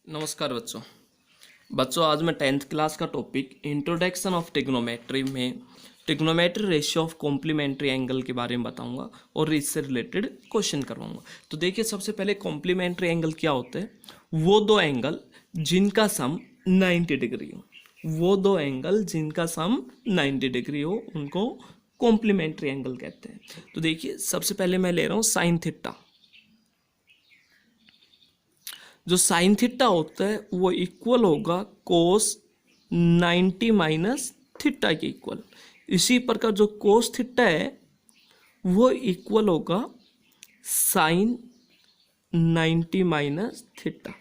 नमस्कार बच्चों आज मैं 10th क्लास का टॉपिक इंट्रोडक्शन ऑफ ट्रिग्नोमेट्री में trigonometry ratio of complementary angle के बारे में बताऊंगा और इससे रिलेटेड क्वेश्चन करवाऊंगा। तो देखिए, सबसे पहले कॉम्प्लीमेंट्री एंगल क्या होते हैं। वो दो एंगल जिनका सम 90 डिग्री हो, वो दो एंगल जिनका सम 90 डिग्री हो उनको कॉम्प्लीमेंट्री एंगल कहते हैं। तो देखिए, सबसे पहले मैं ले रहा हूँ साइन थीटा। जो साइन थीटा होता है वो इक्वल होगा कोस 90 माइनस थीटा के इक्वल। इसी प्रकार जो कोस थीटा है वो इक्वल होगा साइन 90 माइनस थीटा।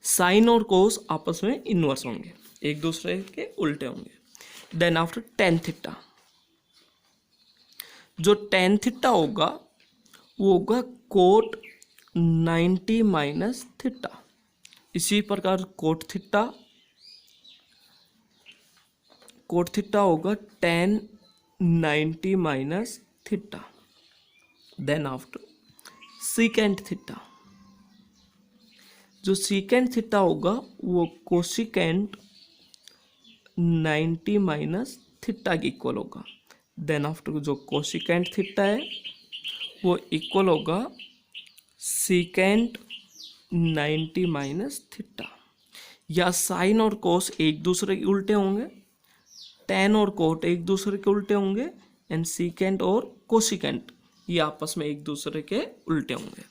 साइन और कोस आपस में इन्वर्स होंगे, एक दूसरे के उल्टे होंगे। देन आफ्टर टेन थीटा, जो टेन थीटा होगा वो होगा कोट 90 माइनस थीटा। इसी प्रकार कोट थीटा होगा tan 90 minus theta. Then after secant theta, जो सीकेंट थीटा होगा वो कोसिकेंट 90 माइनस थीटा के इक्वल होगा। देन आफ्टर जो कोसिकेंट थीटा है वो इक्वल होगा सीकेंट 90 माइनस थीटा। या साइन और कोस एक दूसरे के उल्टे होंगे, टेन और कोट एक दूसरे के उल्टे होंगे, एंड सीकेंट और कोसिकेंट ये आपस में एक दूसरे के उल्टे होंगे।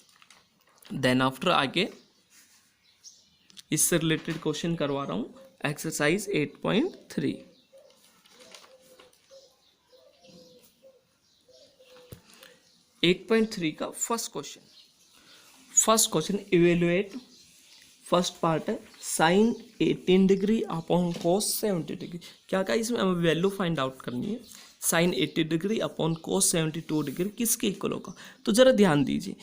देन आफ्टर आगे इससे रिलेटेड क्वेश्चन करवा रहा हूं, एक्सरसाइज 8.3। का first question evaluate. First part है sine 18 degree upon cos 70 degree. क्या इसमें हमें वैल्यू फाइंड आउट करनी है। Sine 80 degree upon cos 72 degree किसके इक्वल होगा। तो जरा ध्यान दीजिए,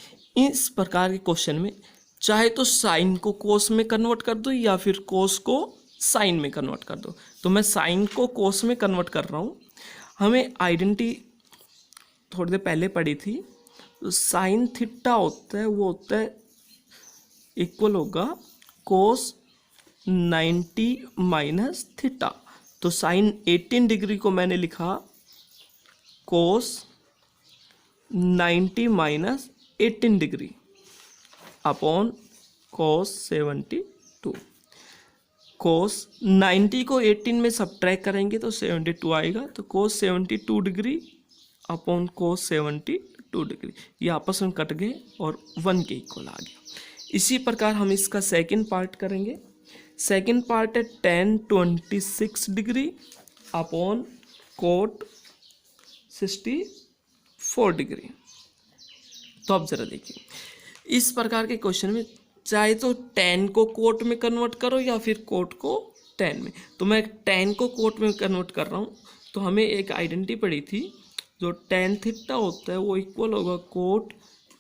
इस प्रकार के क्वेश्चन में चाहे तो साइन को कोस में कन्वर्ट कर दो या फिर कोस को साइन में कन्वर्ट कर दो। तो मैं साइन को कोस में कन्वर्ट कर रहा हूँ। हमें आइडेंटिटी थोड़ी देर पहले पढ़ी थी। तो साइन थीटा होता है वो होता है इक्वल होगा कोस 90 माइनस थीटा। तो साइन 18 डिग्री को मैंने लिखा कोस 90 माइनस 18 डिग्री अपॉन कोस 72। कोस 90 को 18 में सब्ट्रैक्ट करेंगे तो 72 आएगा। तो कोस 72 डिग्री अपॉन कोस 72 डिग्री ये आपस में कट गए और 1 के इक्वल आ गया। इसी प्रकार हम इसका सेकंड पार्ट करेंगे। सेकंड पार्ट है tan 26 degree upon coat 64 degree. तो अब जरा देखिए, इस प्रकार के क्वेश्चन में चाहे तो tan को कोट में कन्वर्ट करो या फिर कोट को tan में। तो मैं tan को कोट में कन्वर्ट कर रहा हूँ। तो हमें एक आइडेंटिटी पड़ी थी, जो tan थीटा होता है वो इक्वल होगा कोट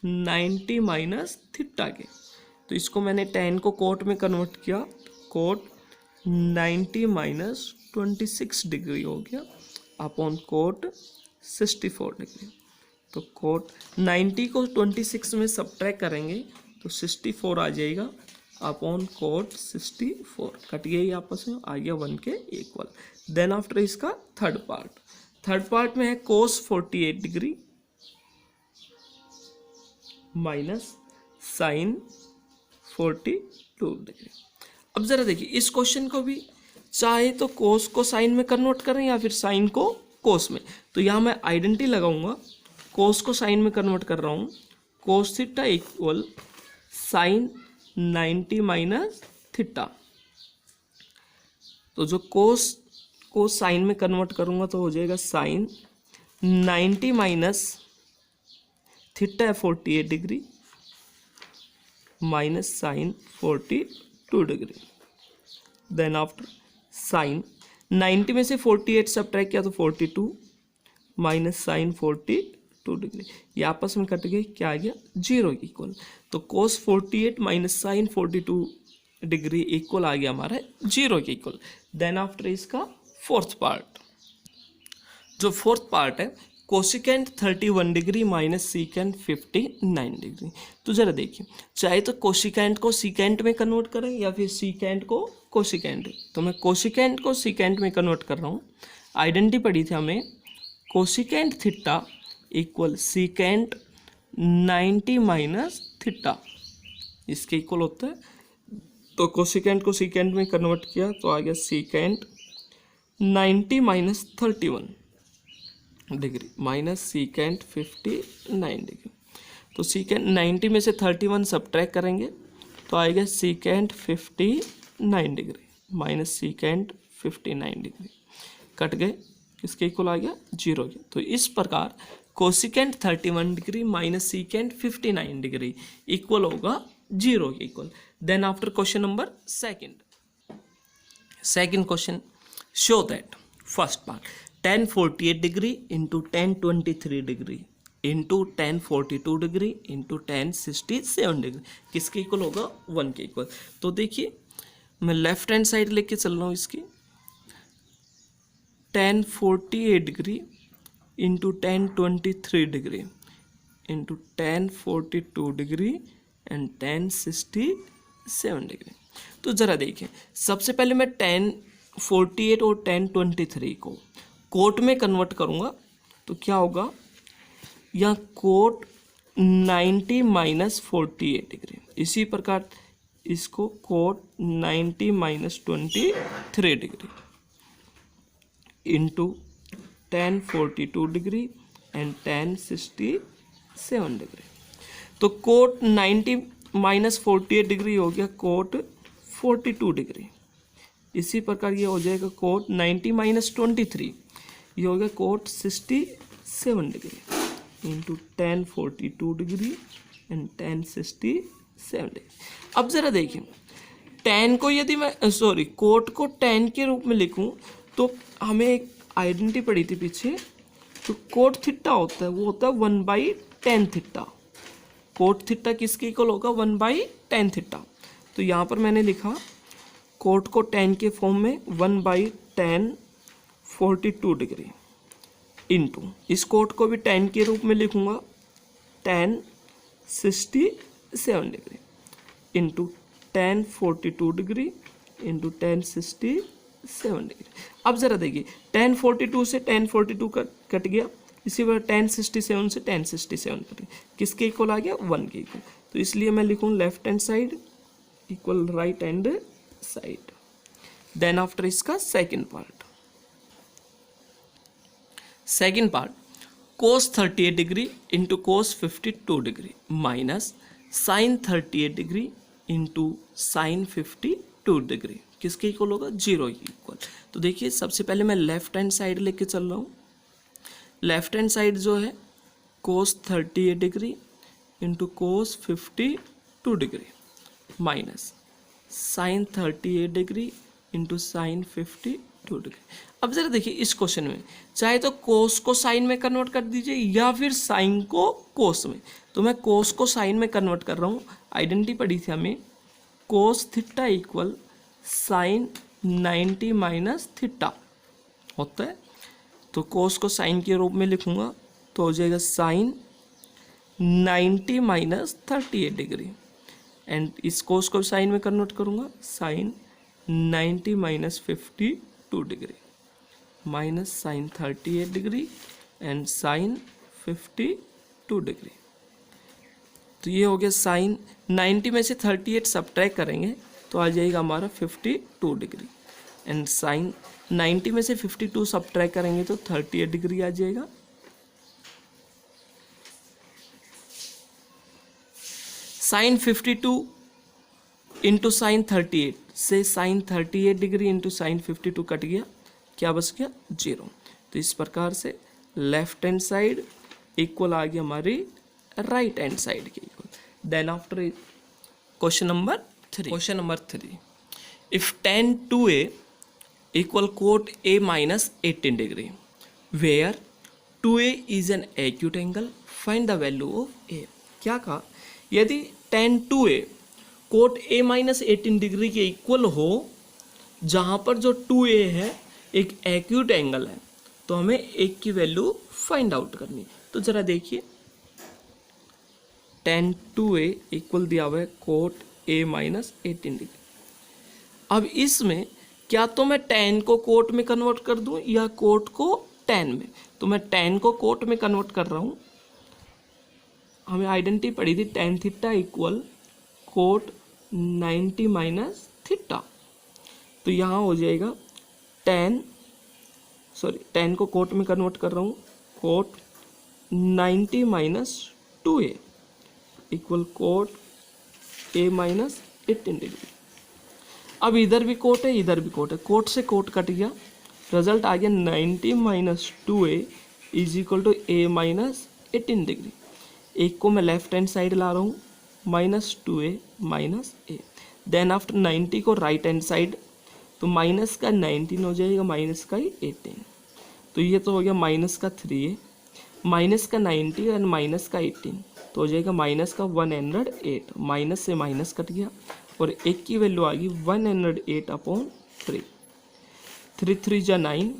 90 माइनस थीटा के। तो इसको मैंने tan को कोट में कन्वर्ट किया, कोट 90 माइनस 26 डिग्री हो गया अपॉन कोट 64 डिग्री। तो कोट 90 को 26 में सब्ट्रैक्ट करेंगे तो 64 आ जाएगा अपॉन कोट 64। कट गया ही आपस में, आ गया 1 के इक्वल। देन आफ्टर इसका थर्ड पार्ट में है कोस 48 डिग्री माइनस साइन 42 डिग्री। अब जरा देखिए, इस क्वेश्चन को भी चाहे तो कोस को साइन में कन्वर्ट करें या फिर साइन को कोस में। तो यहाँ मैं आइडेंटिटी लगाऊंगा, कोस को साइन में कन्वर्ट कर रहा हूँ। Cos theta equal sine 90 minus theta. तो जो कोस को साइन में कन्वर्ट करूंगा तो हो जाएगा साइन 90 माइनस थीटा है 48 degree minus sine 42 degree. Then after sine 90 में से 48 सब्ट्रैक्ट किया तो 42 माइनस साइन 42 डिग्री ये आपस में कट गए, क्या आ गया 0 के इक्वल। तो कोस 48 माइनस साइन 42 डिग्री इक्वल आ गया हमारा 0 के इक्वल। देन आफ्टर इसका फोर्थ पार्ट, जो फोर्थ पार्ट है cosecant 31 degree minus secant 59 degree. तो जरा देखिए, चाहे तो कोसिकेंट को सीकेंट में कन्वर्ट करें या फिर सीकेंट को कोसिकेंट। तो मैं कोसिकेंट को सीकेंट में कन्वर्ट कर रहा हूँ। आइडेंटिटी पढ़ी थी हमें, cosecant theta equal secant 90 minus theta, इसके इक्वल होता है। तो कोसिकेंट को सीकेंट में कन्वर्ट किया तो आ गया secant 90 minus 31 degree minus secant 59 degree. तो सीकेंट 90 में से 31 सब्ट्रैक्ट करेंगे तो आएगा secant 59 degree minus secant 59 degree, cut गए, इसके इक्वल आ गया 0 गया। तो इस प्रकार cosecant 31 degree minus secant 59 degree equal होगा 0 के equal. Then after question number second question, show that first part tan 48 degree into tan 23 degree into tan 42 degree into tan 67 degree किसके इक्वल होगा 1 के इक्वल। तो देखिए मैं लेफ्ट हैंड साइड लेके चल रहा हूँ इसकी, tan 48 degree into tan 23 degree into tan 42 degree and tan 67 degree. तो ज़रा देखिए, सबसे पहले मैं tan 48 और tan 23 को कोट में कन्वर्ट करूँगा तो क्या होगा, यहाँ कोट 90 माइनस 48 डिग्री, इसी प्रकार इसको cot 90 minus 23 degree into tan 42 degree and tan 67 degree. तो कोट 90 माइनस 48 डिग्री हो गया कोट 42 डिग्री, इसी प्रकार ये हो जाएगा कोट 90 माइनस 23, ये हो गया cot 67 degree into tan 42 degree and tan 67 degree. अब ज़रा देखिए, tan को यदि मैं कोट को tan के रूप में लिखूं तो हमें एक आइडेंटिटी पड़ी थी पीछे, तो कोट थीटा होता है वो होता है 1/tan थीटा। कोट थीटा किसके इक्वल होगा 1/tan थीटा। तो यहाँ पर मैंने लिखा कोट को tan के फॉर्म में 1/tan 42 डिग्री इंटू इस कोट को भी tan के रूप में लिखूंगा tan 67 degree into tan 42 degree into tan 67 degree. अब ज़रा देखिए, tan 42 से tan 42 कट गया, इसी प्रकार tan 67 से tan 67 कट गया, किसके इक्वल आ गया 1 के इक्वल। तो इसलिए मैं लिखूँ left hand side equal right hand side. Then after इसका second part cos 38 degree into cos 52 degree minus sin 38 degree into sin 52 degree किसके इक्वल होगा 0 के इक्वल। तो देखिए सबसे पहले मैं लेफ्ट हैंड साइड लेके चल रहा हूँ। लेफ्ट हैंड साइड जो है cos 38 degree into cos 52 degree minus sin 38 degree into sin 52 degree. अब जरा देखिए इस क्वेश्चन में चाहे तो कोस को साइन में कन्वर्ट कर दीजिए या फिर साइन को कोस में। तो मैं कोस को साइन में कन्वर्ट कर रहा हूँ। आइडेंटिटी पढ़ी थी हमें, cos theta equal sine 90 minus theta होता है। तो कोस को साइन के रूप में लिखूंगा तो हो जाएगा साइन 90 माइनस 38 डिग्री एंड इस कोस को साइन में कन्वर्ट करूंगा sine 90 minus 52 degree minus sine 38 degree and sine 52 degree. तो ये हो गया साइन 90 में से 38 सब्ट्रैक्ट करेंगे तो आ जाएगा हमारा 52 डिग्री एंड साइन 90 में से 52 सब्ट्रैक्ट करेंगे तो 38 डिग्री आ जाएगा। साइन 52 इंटू साइन 38 से sine 38 degree into sine 52 cut गया, क्या बच गया 0। तो इस प्रकार से लेफ्ट हैंड साइड इक्वल आ गया हमारी राइट हैंड साइड के equal. Then after question number 3 if tan 2a equal cot a minus 18 degree where 2a is an acute angle find the value of a। क्या कहा, यदि tan 2a cot a minus 18 degree के equal हो जहाँ पर जो 2a है एक एक्यूट एंगल है तो हमें एक की वैल्यू फाइंड आउट करनी। तो जरा देखिए tan 2a इक्वल दिया हुआ है कोट a माइनस 18 डिग्री। अब इसमें क्या तो मैं tan को कोट में कन्वर्ट कर दूं या कोट को tan में। तो मैं tan को कोट में कन्वर्ट कर रहा हूं। हमें आइडेंटिटी पड़ी थी tan थीटा इक्वल कोट 90 माइनस थीटा। तो यहाँ हो जाएगा tan को कोट में कन्वर्ट कर रहा हूँ, cot 90 minus 2a equal cot a minus 18 degree. अब इधर भी कोट है इधर भी कोट है, कोट से कोट कट गया, रिजल्ट आ गया 90 minus 2a is equal to a minus 18 degree. एक को मैं लेफ्ट हैंड साइड ला रहा हूँ minus 2a minus a, then after 90 को राइट हैंड साइड, तो माइनस का 19 हो जाएगा माइनस का ही 18। तो ये तो हो गया माइनस का 3a माइनस का 90 एंड माइनस का 18, तो हो जाएगा माइनस का 108। माइनस से माइनस कट गया और एक की वैल्यू आ गई 108 अपॉन 3। 3 3 जा 9,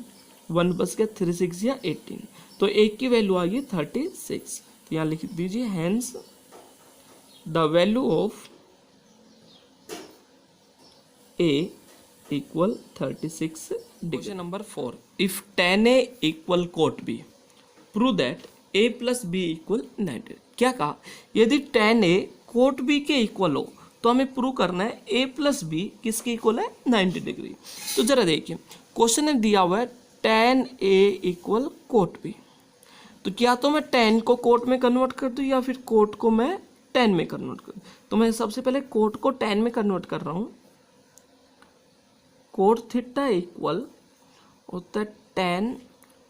1 बस गया 3 6 या 18, तो एक की वैल्यू आ गई 36। तो यहाँ लिख दीजिए hence the value of a equal 36 degree. Question number 4, if tan a equal cot b prove that a plus b equal 90। क्या कहा, यदि tan a कोट b के इक्वल हो तो हमें प्रूव करना है a प्लस बी किसके इक्वल है 90 डिग्री। तो जरा देखिए क्वेश्चन में दिया हुआ है tan a equal cot b, तो क्या तो मैं tan को कोट में कन्वर्ट कर दूं या फिर कोट को मैं tan में कन्वर्ट कर दूं। तो मैं सबसे पहले कोट को tan में कन्वर्ट कर रहा हूँ। कोट थीटा इक्वल होता है tan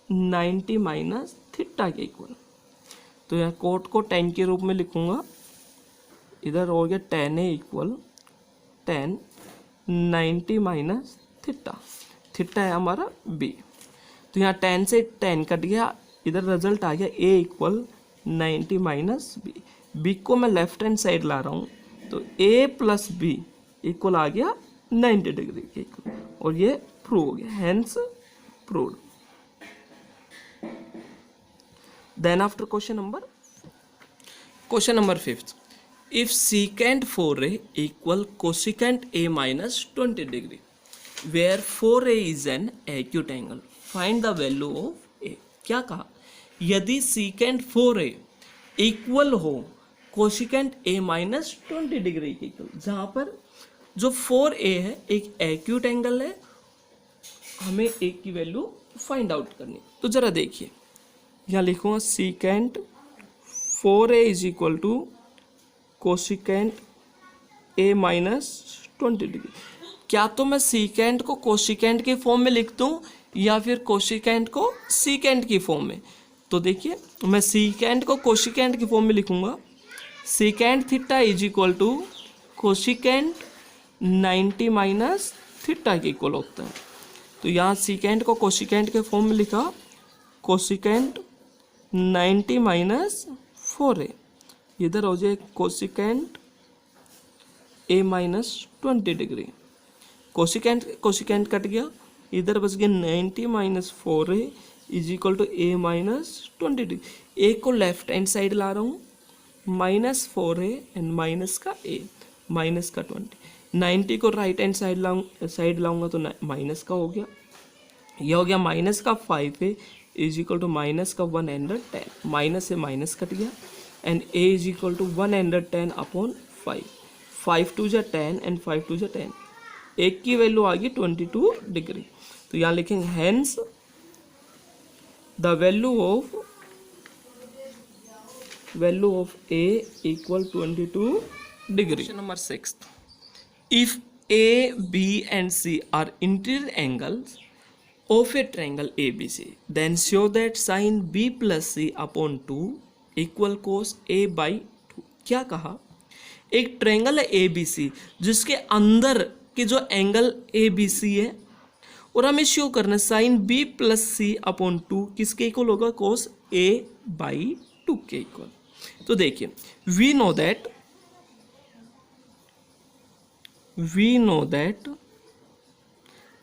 90 माइनस थीटा के इक्वल। तो यहाँ कोट को tan के रूप में लिखूंगा, इधर हो गया tan a equal tan 90 minus theta, theta है हमारा b। तो यहाँ tan से tan कट गया, इधर रिजल्ट आ गया a इक्वल 90 माइनस b को मैं लेफ्ट हैंड साइड ला रहा हूँ, तो a प्लस b इक्वल आ गया 90 डिग्री के इक्वल, और ये प्रूव हो गया, hence proved. Then after question number 5, if secant 4a equal cosecant a minus 20 degree where 4a is an acute angle, find the value of a। क्या कहा, यदि secant 4a इक्वल हो cosecant a minus 20 degree के equal, जहां पर जो 4a है एक एक्यूट एंगल है, हमें a की वैल्यू फाइंड आउट करनी। तो जरा देखिए यहाँ लिखूंगा secant 4a is equal to cosecant a minus 20 degree. क्या तो मैं secant को कोसिकेंट के फॉर्म में लिख दूं या फिर कोसिकेंट को secant की फॉर्म में। तो देखिए मैं secant को कोसिकेंट की फॉर्म में लिखूंगा, secant theta is equal to cosecant 90 minus theta के इक्वल होता है। तो यहाँ secant को कोसिकेंट के फॉर्म में लिखा, कोसिकेंट 90 माइनस 4a, इधर हो जाए cosecant a minus 20 degree. Cosecant cut गया, इधर बच गया 90 minus 4a is equal to a minus 20 degree. a को लेफ्ट हैंड साइड ला रहा हूँ, माइनस 4a एंड माइनस का a माइनस का 20। 90 को राइट हैंड साइड लाऊंगा तो माइनस का हो गया, यह हो गया माइनस का 5a is equal to minus का 110। माइनस से माइनस कट गया and a is equal to 110 upon 5। 5 2 जा 10 एंड 5 2 जा 10, एक की वैल्यू आ गई 22 डिग्री। तो यहाँ लिखेंगे hence the value of a equal 22 degree. Number 6, if a b and c are interior angles of a triangle ABC, then show that sin b plus c upon 2 equal cos a by 2। क्या कहा, एक triangle है ABC जिसके अंदर के जो angle ABC है और हमें शो करना sign b plus C upon 2 किसके इक्वल होगा, cos a बाई 2 के इक्वल। तो देखिए we know that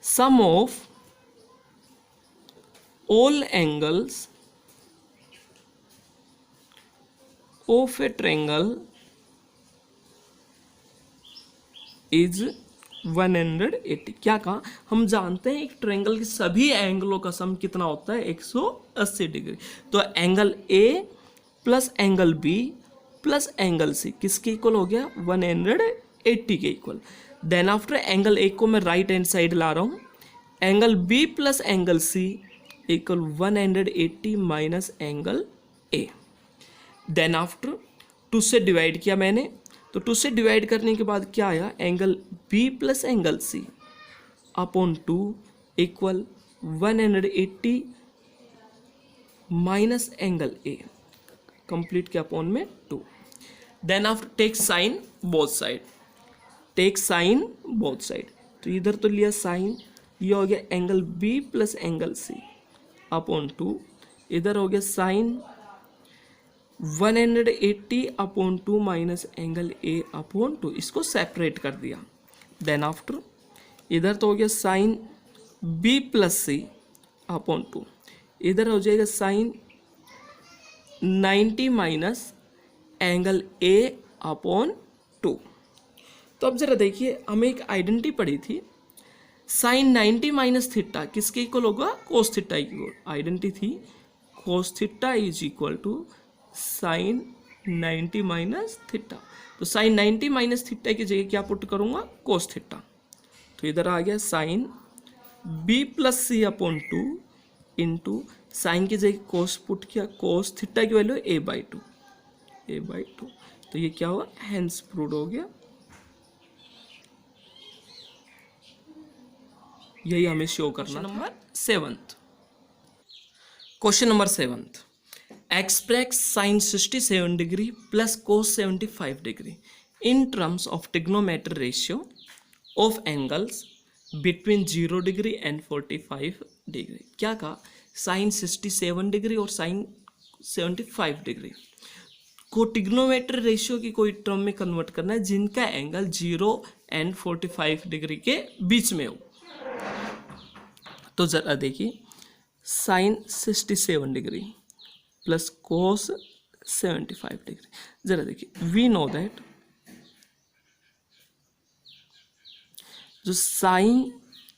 sum of all angles of a triangle is 180। क्या कहा, हम जानते हैं एक ट्रायंगल के सभी एंगलों का सम कितना होता है, 180 डिग्री। तो angle A plus angle B plus angle C किसके इक्वल हो गया, 180 के equal. Then after angle A को मैं राइट हैंड साइड ला रहा हूँ, angle B plus angle C equal 180 minus angle A. Then after 2 से डिवाइड किया मैंने, तो 2 से डिवाइड करने के बाद क्या आया, angle B plus angle C upon 2 equal 180 minus angle A, complete किया अपॉन में 2। Then after take sine both side, take sine both side, तो इधर तो लिया साइन, ये हो गया angle B plus angle C upon 2, इधर हो गया sine 180 upon 2 minus angle A upon 2, इसको सेपरेट कर दिया। देन आफ्टर इधर तो हो गया sine B plus C upon 2, इधर हो जाएगा sine 90 minus angle A upon 2। तो अब जरा देखिए, हमें एक आइडेंटिटी पड़ी थी, साइन 90 माइनस थीटा किसके इक्वल होगा, कोस थीटा इक्वल। आइडेंटिटी थी cos theta is equal to sine 90 minus theta. तो साइन 90 माइनस थीटा की जगह क्या पुट करूंगा, कोस थीटा। तो इधर आ गया sine B plus C upon 2 into sine की जगह कोस पुट किया, कोस थीटा की वैल्यू a बाई 2। तो ये क्या हुआ, हेंस प्रूव्ड हो गया। यही हमें शो करना। Number 7, question number 7, express sine 67 degree plus cos 75 degree in terms of trigonometry ratio of angles between 0 degree and 45 degree. क्या कहा, साइन 67 डिग्री और साइन 75 डिग्री को ट्रिग्नोमेट्री रेशियो की कोई टर्म में कन्वर्ट करना है जिनका एंगल 0 एंड 45 डिग्री के बीच में हो। तो जरा देखिए, sine 67 degree plus cos 75 degree, जरा देखिए, वी नो दैट जो साइन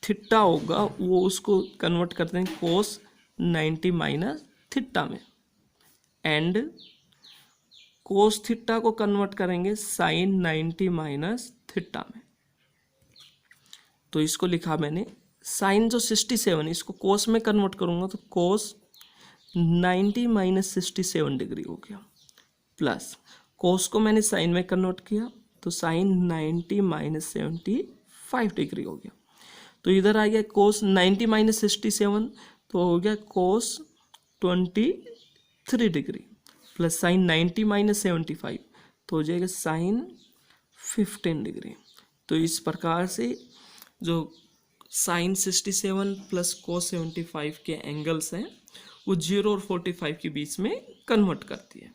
थीटा होगा वो उसको कन्वर्ट करते हैं कोस 90 माइनस थीटा में, एंड कोस थीटा को कन्वर्ट करेंगे साइन 90 माइनस थीटा में। तो इसको लिखा मैंने, साइन जो 67 इसको कोस में कन्वर्ट करूंगा तो कोस 90 माइनस 67 डिग्री हो गया, प्लस कोस को मैंने साइन में कन्वर्ट किया तो साइन 90 माइनस 75 डिग्री हो गया। तो इधर आ गया कोस 90 माइनस 67, तो हो गया कोस 23 डिग्री, प्लस साइन 90 माइनस 75 तो हो जाएगा साइन 15 डिग्री। तो इस प्रकार से जो साइन 67 प्लस कोस 75 के एंगल्स हैं वो 0 और 45 के बीच में कन्वर्ट करती है।